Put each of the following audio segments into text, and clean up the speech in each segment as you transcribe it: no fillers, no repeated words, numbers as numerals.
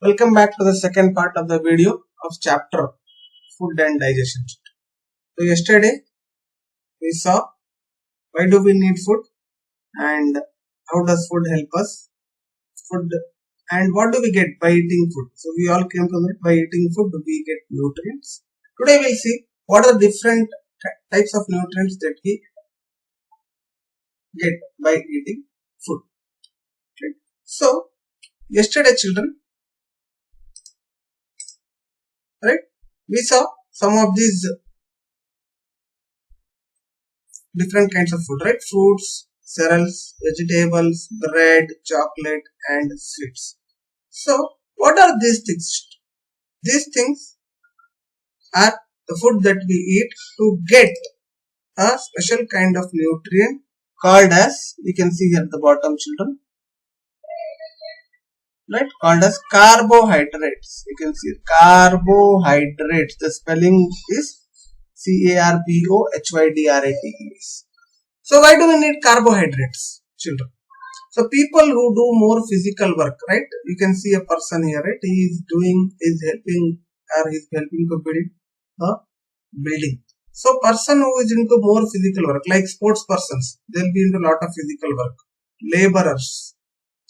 Welcome back to the second part of the video of chapter food and digestion. So yesterday we saw why do we need food and how does food help us, food and what do we get by eating food. So we all came to that by eating food we get nutrients. Today we'll see what are the different types of nutrients that we get by eating food. Right? So yesterday children, right, we saw some of these different kinds of food, right? Fruits, cereals, vegetables, bread, chocolate and sweets. So what are these things? These things are the food that we eat to get a special kind of nutrient called as, we can see here at the bottom children, right, called as carbohydrates. You can see carbohydrates. The spelling is carbohydrates. So why do we need carbohydrates, children? So people who do more physical work, right? You can see a person here, right? He is helping to build a building. So person who is into more physical work, like sports persons, they'll be into a lot of physical work. Laborers,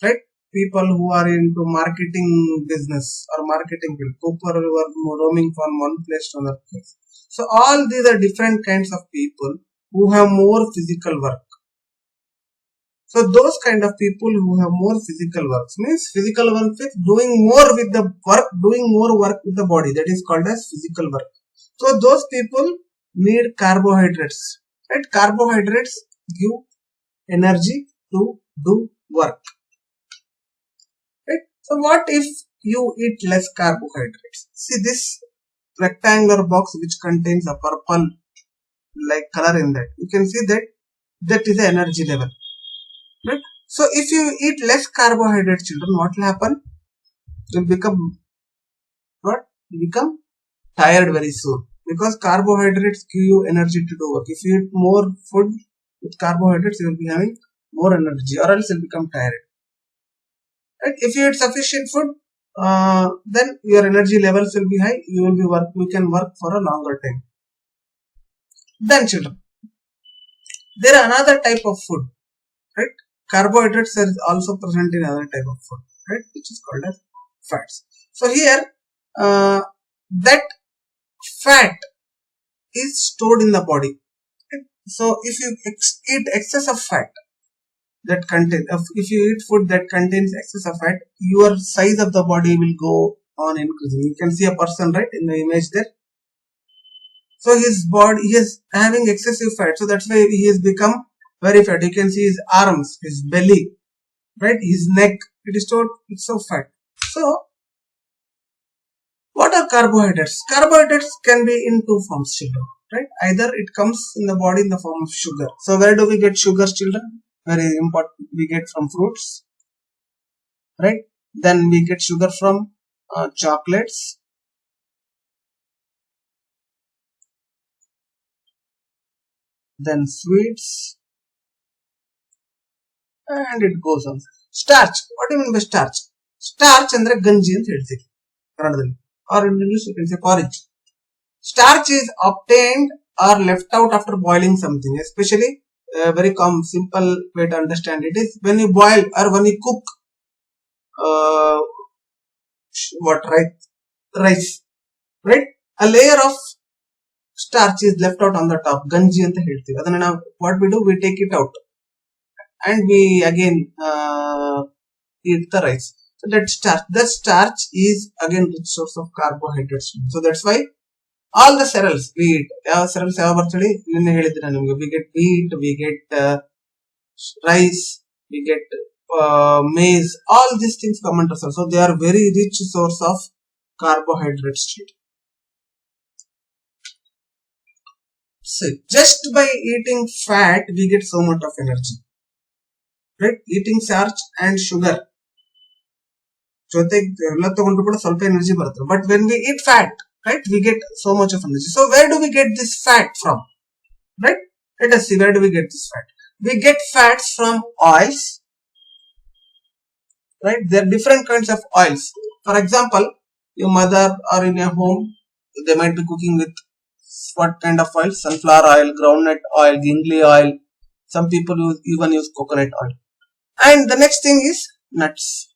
right? People who are into marketing business or marketing field, people who are roaming from one place to another place. So all these are different kinds of people who have more physical work. So those kind of people who have more physical works means physical work is doing more with the work, doing more work with the body. That is called as physical work. So those people need carbohydrates. Right? Carbohydrates give energy to do work. Right? So what if you eat less carbohydrates? See this rectangular box which contains a purple like color in that. You can see that is the energy level. Right? So if you eat less carbohydrates, children, what will happen? You'll become what? You become tired very soon because carbohydrates give you energy to do work. If you eat more food with carbohydrates, you will be having more energy, or else you'll become tired. Right? If you eat sufficient food, then your energy levels will be high. You can work for a longer time. Then, children, there are another type of food, right? Carbohydrates are also present in other type of food, right? Which is called as fats. So here, that fat is stored in the body. Right? So if you eat excess of fat, if you eat food that contains excess of fat, your size of the body will go on increasing. You can see a person, right, in the image there. So his body, he is having excessive fat. So that's why he has become very fat. You can see his arms, his belly, right, his neck. It is stored. It's so fat. So what are carbohydrates? Carbohydrates can be in two forms, children. Right? Either it comes in the body in the form of sugar. So where do we get sugars, children? Very important. We get from fruits, right? Then we get sugar from chocolates. Then sweets, and it goes on. Starch. What do you mean by starch? Starch andre ganji anta ಹೇಳ್ತೀವಿ ಕನ್ನಡದಲ್ಲಿ, or in English you can say porridge. Starch is obtained or left out after boiling something, especially very simple way to understand it is when you boil or when you cook rice, right? A layer of starch is left out on the top. Ganji anta ಹೇಳ್ತೀವಿ. ಅದನ್ನ ನಾವು what we do, we take it out and we again eat the rice. So that starch is again rich source of carbohydrates. So that's why all the cereals we eat, cereals ಯಾವ ಬರ್ತದೆ ನಿನ್ನೆ ಹೇಳಿದ್ರೆ ನಿಮಗೆ, we get wheat, we get rice, we get maize, all these things come under cereals. So they are very rich source of carbohydrates. So just by eating fat we get so much of energy, right? Eating starch and sugar ಜೊತೆಗೆ ಎಲ್ಲ ತಗೊಂಡ್ರು ಕೂಡ ಸ್ವಲ್ಪ energy ಬರುತ್ತೆ. But when we eat fat, right, we get so much of energy. So where do we get this fat from? Right? Let us see, where do we get this fat? We get fats from oils, right? There are different kinds of oils. For example, your mother or in your home, they might be cooking with what kind of oil? Sunflower oil, groundnut oil, gingerly oil. Some people even use coconut oil. And the next thing is nuts.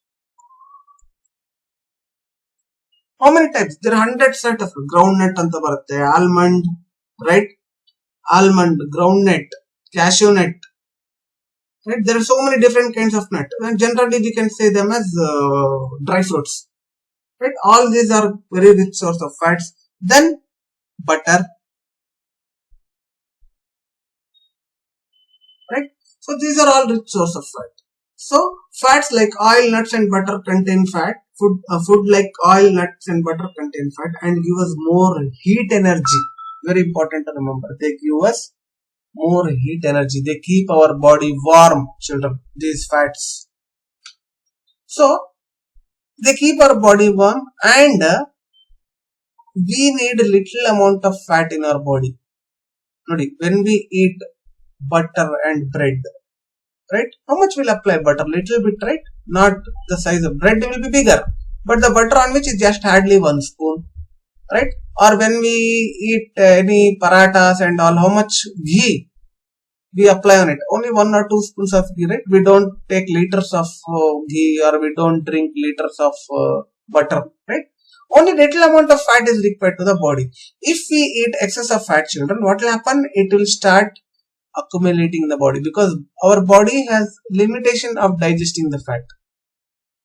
How many types? There are hundreds set of groundnut anta barutte, almond, right? Almond, groundnut, cashew nut. Right? There are so many different kinds of nut, and generally we can say them as dry fruits. Right? All these are very rich source of fats. Then butter. Right? So these are all rich source of fat. So fats like oil, nuts, and butter contain fat. Food like oil, nuts, and butter contain fat and give us more heat energy. Very important to remember. They give us more heat energy. They keep our body warm, children. These fats. So they keep our body warm, and we need little amount of fat in our body. When we eat butter and bread, right? How much will apply butter? Little bit, right? Not the size of bread will be bigger, but the butter on which is just hardly 1 spoon, right? Or when we eat any parathas and all, how much ghee we apply on it? Only 1 or 2 spoons of ghee, right? We don't take liters of ghee, or we don't drink liters of butter, right? Only little amount of fat is required to the body. If we eat excess of fat, children, what will happen? It will start accumulating in the body, because our body has limitation of digesting the fat.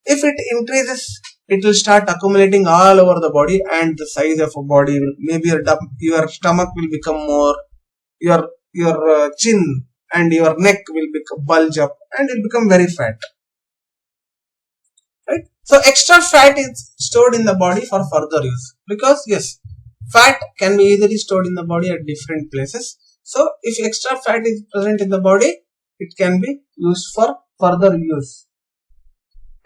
If it increases, it will start accumulating all over the body, and the size of a body will, maybe your stomach will become more, your chin and your neck will become bulge up, and it become very fat. Right? So extra fat is stored in the body for further use, because yes, fat can be easily stored in the body at different places. So if extra fat is present in the body, it can be used for further use.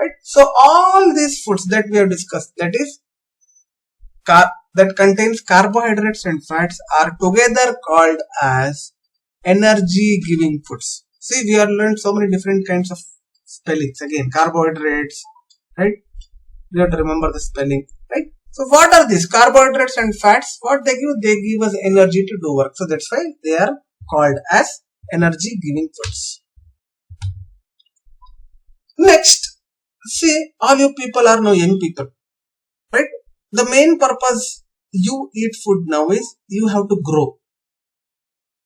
Right? So all these foods that we have discussed, that is that contains carbohydrates and fats, are together called as energy giving foods. See, we have learned so many different kinds of spellings. Again, carbohydrates, right? We have to remember the spelling, right? So what are these carbohydrates and fats? What they give? They give us energy to do work. So that's why they are called as energy giving foods. Next, see, all you people are now young people, right? The main purpose you eat food now is you have to grow.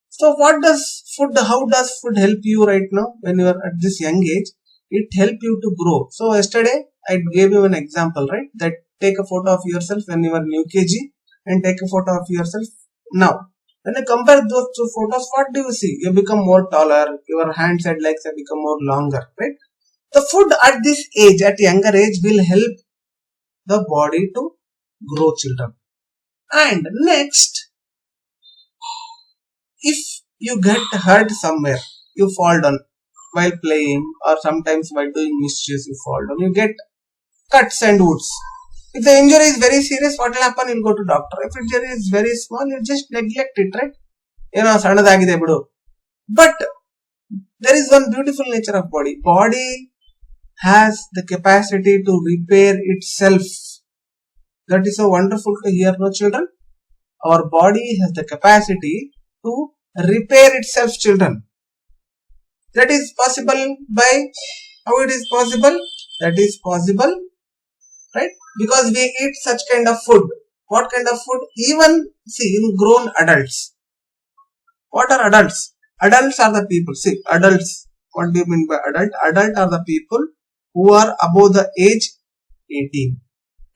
So how does food help you right now when you are at this young age? It helps you to grow. So yesterday I gave you an example, right? That take a photo of yourself when you were in UKG and take a photo of yourself now. When you compare those two photos, what do you see? You become more taller, your hands and legs have become more longer, right? The food at this age, at younger age, will help the body to grow, children. And next, if you get hurt somewhere, you fall down while playing, or sometimes while doing mischief, you fall down, you get cuts and wounds. If the injury is very serious, what will happen? You'll go to doctor. If injury is very small, you just neglect it, right? Sannadagide bidu. But there is one beautiful nature of body. Body has the capacity to repair itself. That is so wonderful to hear, no children? Our body has the capacity to repair itself, children. That is possible by, how it is possible? That is possible, right? Because we eat such kind of food. What kind of food? Even see, in grown adults. What are adults? Adults are the people. See, adults. What do you mean by adult? Adult are the people who are above the age 18.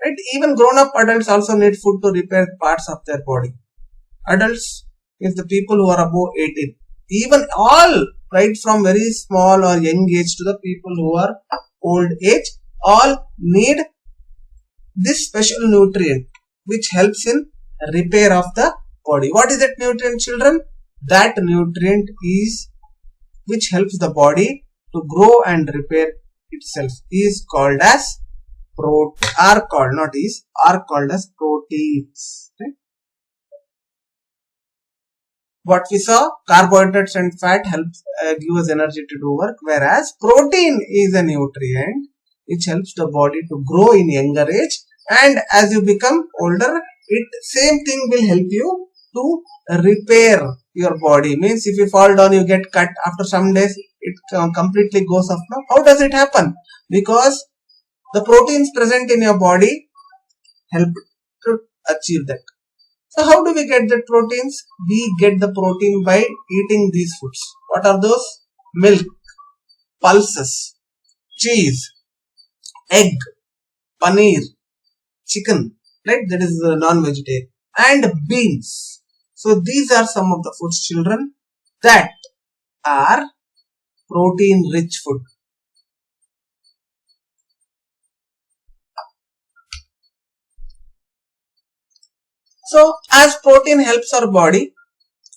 Right? Even grown-up adults also need food to repair parts of their body. Adults is the people who are above 18. Even all, right from very small or young age to the people who are old age, all need this special nutrient which helps in repair of the body. What is that nutrient, children? That nutrient is which helps the body to grow and repair itself is called as are called as proteins. Okay? What we saw, carbohydrates and fat helps give us energy to do work, whereas protein is a nutrient which helps the body to grow in younger age, and as you become older, it same thing will help you to repair your body. Means if you fall down, you get cut, after some days it completely goes off. Now how does it happen? Because the proteins present in your body help to achieve that. So how do we get the proteins? We get the protein by eating these foods. What are those? Milk, pulses, cheese, egg, paneer, chicken, right? That is non-vegetarian, and beans. So these are some of the foods, children, that are protein rich food. So as protein helps our body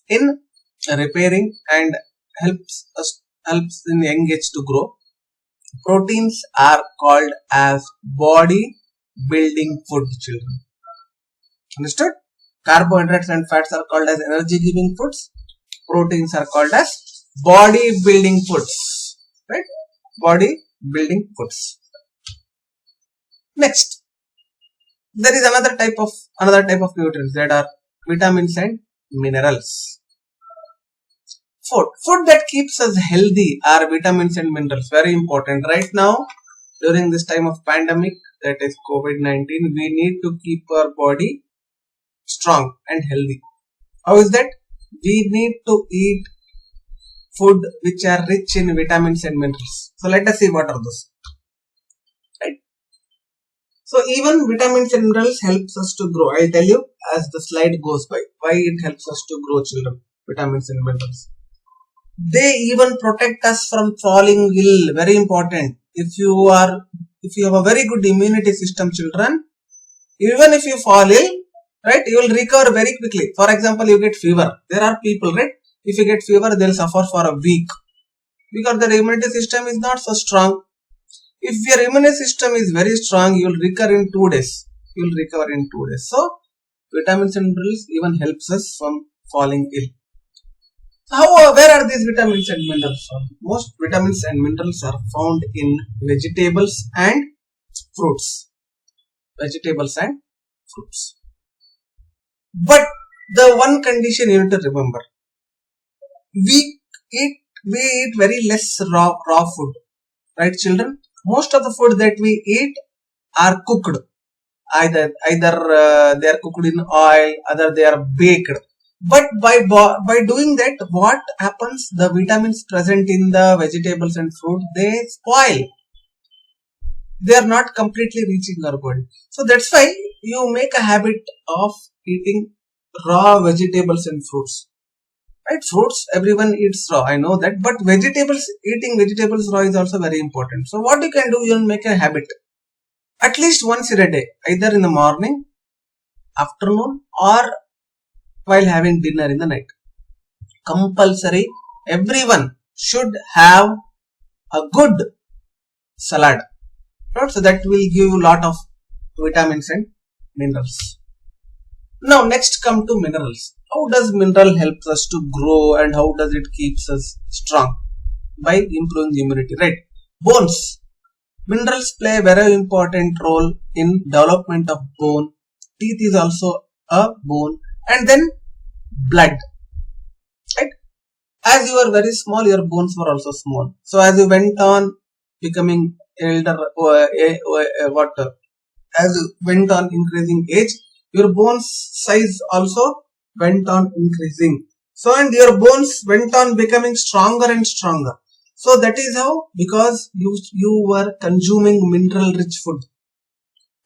in repairing and helps in young age to grow, proteins are called as body building food, children. Understood? Carbohydrates and fats are called as energy giving foods. Proteins are called as body building foods. Right? Body building foods. Next, there is another type of nutrients, that are vitamins and minerals. Food that keeps us healthy are vitamins and minerals. Very important. Right now, during this time of pandemic, that is COVID-19, we need to keep our body strong and healthy. How is that? We need to eat food which are rich in vitamins and minerals. So let us see what are those. Right? So even vitamins and minerals helps us to grow. I'll tell you as the slide goes by why it helps us to grow, children. Vitamins and minerals. They even protect us from falling ill. Very important. If you have a very good immunity system, children, even if you fall ill, right, you will recover very quickly. For example, you get fever. There are people, right, if you get fever, they will suffer for a week because their immunity system is not so strong. If your immunity system is very strong, you will recover in 2 days. So vitamins and minerals even helps us from falling ill. Where are these vitamins and minerals found? Most vitamins and minerals are found in vegetables and fruits. But the one condition you need to remember: we eat very less raw food, right, children? Most of the food that we eat are cooked. Either they are cooked in oil, either they are baked. But by doing that, what happens? The vitamins present in the vegetables and fruit, they spoil. They are not completely reaching our body. So that's why you make a habit of eating raw vegetables and fruits. Right? Fruits, everyone eats raw. I know that. But eating vegetables raw is also very important. So what you can do, you make a habit. At least once in a day, either in the morning, afternoon, or while having dinner in the night. Compulsory, everyone should have a good salad. Right? So that will give you a lot of vitamins and minerals. Now next come to minerals. How does mineral helps us to grow and how does it keeps us strong? By improving the immunity, right? Bones. Minerals play a very important role in development of bone. Teeth is also a bone. And then blood, right? As you were very small, your bones were also small. So as you went on becoming elder, as you went on increasing age, your bones size also went on increasing. So and your bones went on becoming stronger and stronger. So that is how, because you were consuming mineral rich food.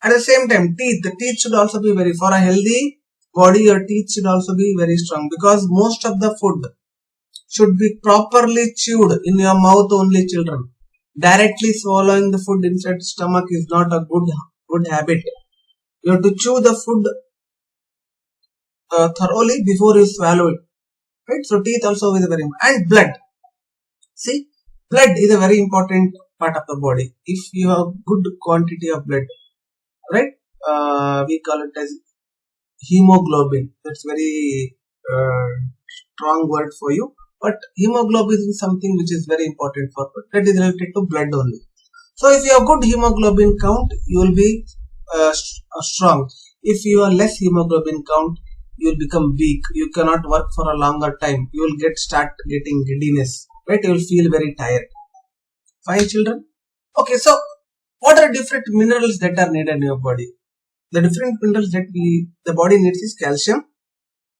At the same time, the teeth should also be for a healthy body, your teeth should also be very strong, because most of the food should be properly chewed in your mouth only, children. Directly swallowing the food inside stomach is not a good habit. You have to chew the food thoroughly before you swallow it. Right? So teeth also is very important. And blood. See, blood is a very important part of the body. If you have good quantity of blood, right? We call it as hemoglobin. That's very strong word for you. But hemoglobin is something which is very important for blood. That is related to blood only. So if you have good hemoglobin count, you will be strong. If you have less hemoglobin count, you will become weak. You cannot work for a longer time. You will start getting giddiness, right? You will feel very tired. Fine, children. Okay, so what are different minerals that are needed in your body? The different minerals that the body needs is calcium,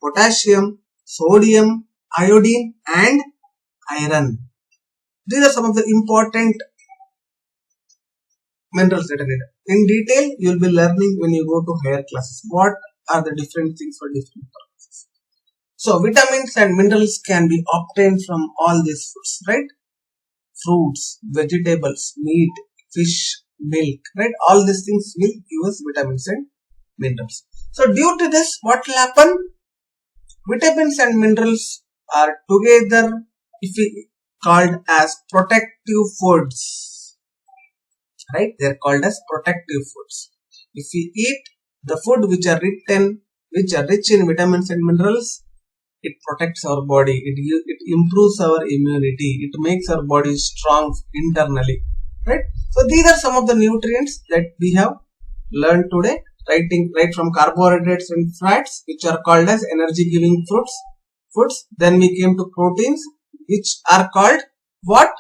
potassium, sodium, iodine, and iron. These are some of the important minerals that are needed. In detail, you will be learning when you go to higher classes. What are the different things for different purposes? So, vitamins and minerals can be obtained from all these foods, right? Fruits, vegetables, meat, fish, milk, right? All these things will give us vitamins and minerals. So, due to this, what will happen? Vitamins and minerals are together called as protective foods, right? They are called as protective foods. If we eat the food which are rich in vitamins and minerals, it protects our body, it improves our immunity, it makes our body strong internally, right? So these are some of the nutrients that we have learned today, right from carbohydrates and fats, which are called as energy giving foods. Then we came to proteins, which are called what?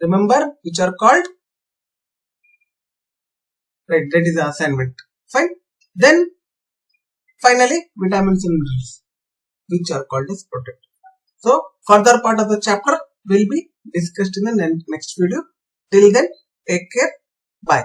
Remember, which are called, right? That is the assignment. Fine. Then finally vitamins and minerals, which are called as protective. So further part of the chapter will be discussed in the next video. Till then, take care. Bye.